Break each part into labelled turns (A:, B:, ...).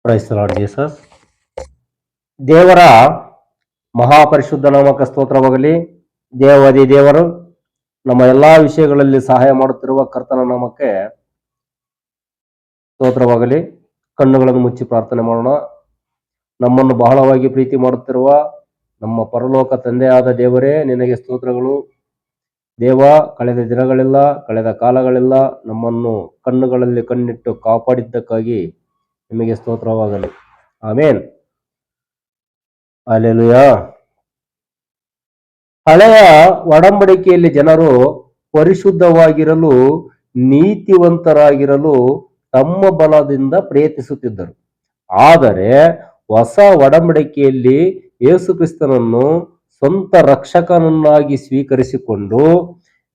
A: Price the lord Jesus. ದೇವರ ಮಹಾಪರಿಶುದ್ಧ ನಾಮಕ ಸ್ತೋತ್ರವಾಗಲಿ. ದೇವಾದಿ ದೇವರು ನಮ್ಮ ಎಲ್ಲಾ ವಿಷಯಗಳಲ್ಲಿ ಸಹಾಯ ಮಾಡುತ್ತಿರುವ ಕರ್ತನ ನಾಮಕ್ಕೆ ಸ್ತೋತ್ರವಾಗಲಿ. ಕಣ್ಣುಗಳನ್ನು ಮುಚ್ಚಿ ಪ್ರಾರ್ಥನೆ ಮಾಡೋಣ. ನಮ್ಮನ್ನು ಬಹಳವಾಗಿ ಪ್ರೀತಿ ಮಾಡುತ್ತಿರುವ ನಮ್ಮ ಪರಲೋಕ ತಂದೆಯಾದ ದೇವರೇ, ನಿನಗೆ ಸ್ತೋತ್ರಗಳು. ದೇವ, ಕಳೆದ ದಿನಗಳೆಲ್ಲ, ಕಳೆದ ಕಾಲಗಳೆಲ್ಲ ನಮ್ಮನ್ನು ಕಣ್ಣುಗಳಲ್ಲಿ ಕಣ್ಣಿಟ್ಟು ಕಾಪಾಡಿದ್ದಕ್ಕಾಗಿ ನಿಮಗೆ ಸ್ತೋತ್ರವಾಗಲಿ. ಆಮೇನ್. ಹಲ್ಲೆಲೂಯಾ. ಹಳೆಯ ಒಡಂಬಡಿಕೆಯಲ್ಲಿ ಜನರು ಪರಿಶುದ್ಧವಾಗಿರಲು, ನೀತಿವಂತರಾಗಿರಲು ತಮ್ಮ ಬಲದಿಂದ ಪ್ರಯತ್ನಿಸುತ್ತಿದ್ದರು. ಆದರೆ ಹೊಸ ಒಡಂಬಡಿಕೆಯಲ್ಲಿ ಯೇಸು ಕ್ರಿಸ್ತನನ್ನು ಸ್ವಂತ ರಕ್ಷಕನನ್ನಾಗಿ ಸ್ವೀಕರಿಸಿಕೊಂಡು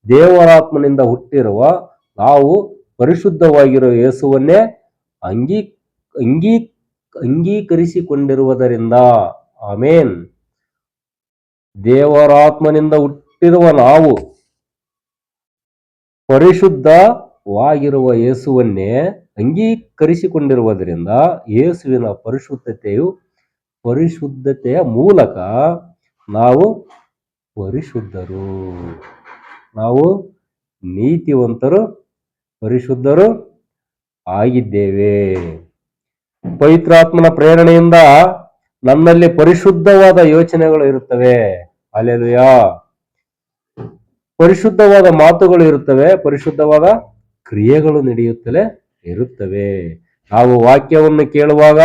A: ದೇವರಾತ್ಮನಿಂದ ಹುಟ್ಟಿರುವ ನಾವು ಪರಿಶುದ್ಧವಾಗಿರುವ ಯೇಸುವನ್ನೇ ಅಂಗೀಕರಿಸಿಕೊಂಡಿರುವುದರಿಂದ, ಆಮೇನ್. ದೇವರಾತ್ಮನಿಂದ ಹುಟ್ಟಿರುವ ನಾವು ಪರಿಶುದ್ಧವಾಗಿರುವ ಯೇಸುವನ್ನೇ ಅಂಗೀಕರಿಸಿಕೊಂಡಿರುವುದರಿಂದ ಯೇಸುವಿನ ಪರಿಶುದ್ಧತೆಯ ಮೂಲಕ ನಾವು ಪರಿಶುದ್ಧರು, ನಾವು ನೀತಿವಂತರು, ಪರಿಶುದ್ಧರು ಆಗಿದ್ದೇವೆ. ಪವಿತ್ರಾತ್ಮನ ಪ್ರೇರಣೆಯಿಂದ ನನ್ನಲ್ಲಿ ಪರಿಶುದ್ಧವಾದ ಯೋಚನೆಗಳು ಇರುತ್ತವೆ. ಹಲ್ಲೆಲೂಯಾ. ಪರಿಶುದ್ಧವಾದ ಮಾತುಗಳು ಇರುತ್ತವೆ, ಪರಿಶುದ್ಧವಾದ ಕ್ರಿಯೆಗಳು ನಡೆಯುತ್ತಲೇ ಇರುತ್ತವೆ. ನಾವು ವಾಕ್ಯವನ್ನು ಕೇಳುವಾಗ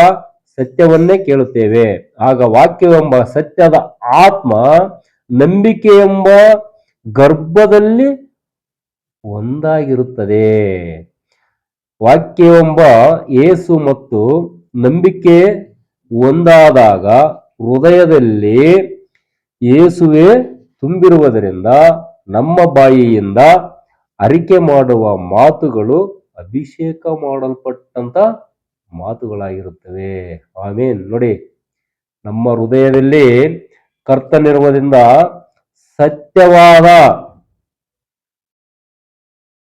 A: ಸತ್ಯವನ್ನೇ ಕೇಳುತ್ತೇವೆ. ಆಗ ವಾಕ್ಯವೆಂಬ ಸತ್ಯದ ಆತ್ಮ ನಂಬಿಕೆ ಎಂಬ ಗರ್ಭದಲ್ಲಿ ಒಂದಾಗಿರುತ್ತದೆ. ವಾಕ್ಯವೆಂಬ ಯೇಸು ಮತ್ತು ನಂಬಿಕೆ ಒಂದಾದಾಗ ಹೃದಯದಲ್ಲಿ ಯೇಸುವೆ ತುಂಬಿರುವುದರಿಂದ ನಮ್ಮ ಬಾಯಿಯಿಂದ ಅರಿಕೆ ಮಾಡುವ ಮಾತುಗಳು ಅಭಿಷೇಕ ಮಾಡಲ್ಪಟ್ಟಂತ ಮಾತುಗಳಾಗಿರುತ್ತವೆ. ಆಮೇನ್. ನೋಡಿ, ನಮ್ಮ ಹೃದಯದಲ್ಲಿ ಕರ್ತನಿರುವುದರಿಂದ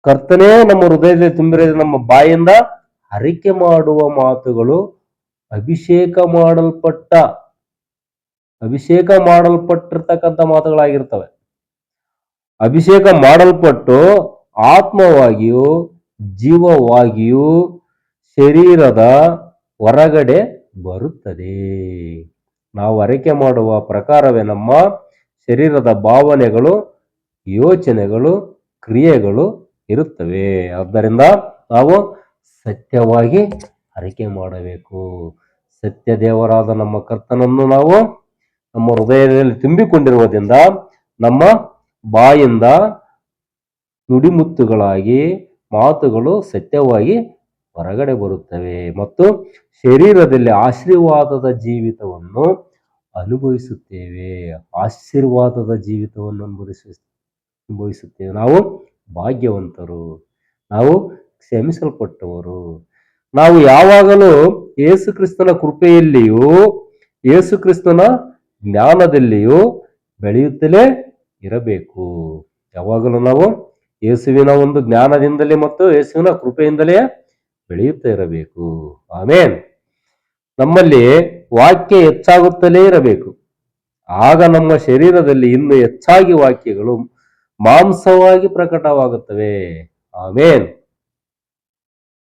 A: ಕರ್ತನೇ ನಮ್ಮ ಹೃದಯದಲ್ಲಿ ತುಂಬಿರೋದ್ರಿಂದ ನಮ್ಮ ಬಾಯಿಂದ ಅರಿಕೆ ಮಾಡುವ ಮಾತುಗಳು ಅಭಿಷೇಕ ಮಾಡಲ್ಪಟ್ಟಿರ್ತಕ್ಕಂಥ ಮಾತುಗಳಾಗಿರ್ತವೆ. ಅಭಿಷೇಕ ಮಾಡಲ್ಪಟ್ಟು ಆತ್ಮವಾಗಿಯೂ ಜೀವವಾಗಿಯೂ ಶರೀರದ ಹೊರಗಡೆ ಬರುತ್ತದೆ. ನಾವು ಅರಿಕೆ ಮಾಡುವ ಪ್ರಕಾರವೇ ನಮ್ಮ ಶರೀರದ ಭಾವನೆಗಳು, ಯೋಚನೆಗಳು, ಕ್ರಿಯೆಗಳು ಇರುತ್ತವೆ. ಆದ್ದರಿಂದ ನಾವು ಸತ್ಯವಾಗಿ ಅರಿಕೆ ಮಾಡಬೇಕು. ಸತ್ಯ ದೇವರಾದ ನಮ್ಮ ಕರ್ತನನ್ನು ನಾವು ನಮ್ಮ ಹೃದಯದಲ್ಲಿ ತುಂಬಿಕೊಂಡಿರುವುದರಿಂದ ನಮ್ಮ ಬಾಯಿಂದ ನುಡಿಮುತ್ತುಗಳಾಗಿ ಮಾತುಗಳು ಸತ್ಯವಾಗಿ ಹೊರಗಡೆ ಬರುತ್ತವೆ ಮತ್ತು ಶರೀರದಲ್ಲಿ ಆಶೀರ್ವಾದದ ಜೀವಿತವನ್ನು ಅನುಭವಿಸುತ್ತೇವೆ. ಅನುಭವಿಸುತ್ತೇವೆ. ನಾವು ಭಾಗ್ಯವಂತರು, ನಾವು ಕ್ಷಮಿಸಲ್ಪಟ್ಟವರು. ನಾವು ಯಾವಾಗಲೂ ಯೇಸು ಕ್ರಿಸ್ತನ ಕೃಪೆಯಲ್ಲಿಯೂ ಯೇಸು ಕ್ರಿಸ್ತನ ಜ್ಞಾನದಲ್ಲಿಯೂ ಬೆಳೆಯುತ್ತಲೇ ಇರಬೇಕು. ಯಾವಾಗಲೂ ನಾವು ಯೇಸುವಿನ ಒಂದು ಜ್ಞಾನದಿಂದಲೇ ಮತ್ತು ಯೇಸುವಿನ ಕೃಪೆಯಿಂದಲೇ ಬೆಳೆಯುತ್ತಾ ಇರಬೇಕು. ಆಮೇನ್. ನಮ್ಮಲ್ಲಿ ವಾಕ್ಯ ಹೆಚ್ಚಾಗುತ್ತಲೇ ಇರಬೇಕು. ಆಗ ನಮ್ಮ ಶರೀರದಲ್ಲಿ ಇನ್ನೂ ಹೆಚ್ಚಾಗಿ ವಾಕ್ಯಗಳು ಮಾಂಸವಾಗಿ ಪ್ರಕಟವಾಗುತ್ತವೆ. ಆಮೇನ್.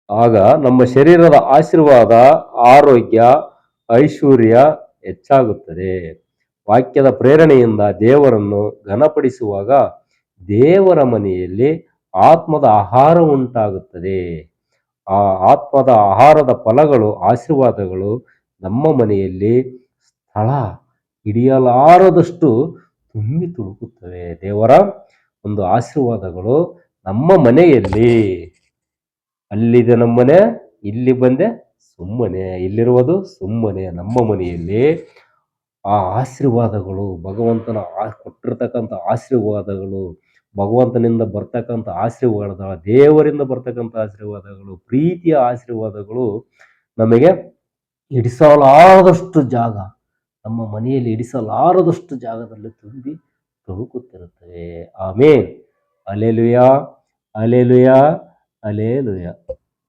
A: ಆಗ ನಮ್ಮ ಶರೀರದ ಆಶೀರ್ವಾದ, ಆರೋಗ್ಯ, ಐಶ್ವರ್ಯ ಹೆಚ್ಚಾಗುತ್ತದೆ. ವಾಕ್ಯದ ಪ್ರೇರಣೆಯಿಂದ ದೇವರನ್ನು ಘನಪಡಿಸುವಾಗ ದೇವರ ಮನೆಯಲ್ಲಿ ಆತ್ಮದ ಆಹಾರ ಉಂಟಾಗುತ್ತದೆ. ಆ ಆತ್ಮದ ಆಹಾರದ ಫಲಗಳು, ಆಶೀರ್ವಾದಗಳು ನಮ್ಮ ಮನೆಯಲ್ಲಿ ಸ್ಥಳ ಹಿಡಿಯಲಾರದಷ್ಟು ತುಂಬಿ ತುಳುಕುತ್ತವೆ. ದೇವರ ಒಂದು ಆಶೀರ್ವಾದಗಳು ನಮ್ಮ ಮನೆಯಲ್ಲಿ, ಅಲ್ಲಿದೆ ನಮ್ಮನೆ, ಇಲ್ಲಿ ಬಂದೆ ಸುಮ್ಮನೆ, ಇಲ್ಲಿರುವುದು ಸುಮ್ಮನೆ. ನಮ್ಮ ಮನೆಯಲ್ಲಿ ಆ ಆಶೀರ್ವಾದಗಳು, ಭಗವಂತನ ಕೊಟ್ಟಿರ್ತಕ್ಕಂಥ ಆಶೀರ್ವಾದಗಳು, ಭಗವಂತನಿಂದ ಬರ್ತಕ್ಕಂಥ ಆಶೀರ್ವಾದ, ದೇವರಿಂದ ಬರ್ತಕ್ಕಂಥ ಆಶೀರ್ವಾದಗಳು, ಪ್ರೀತಿಯ ಆಶೀರ್ವಾದಗಳು ನಮಗೆ ಇಡಿಸಲಾರದಷ್ಟು ಜಾಗ, ನಮ್ಮ ಮನೆಯಲ್ಲಿ ಇಡಿಸಲಾರದಷ್ಟು ಜಾಗದಲ್ಲಿ ತುಂಬಿ ತುಳುಕುತ್ತಿರುತ್ತವೆ. ಆಮೇನ್. Hallelujah, hallelujah, hallelujah.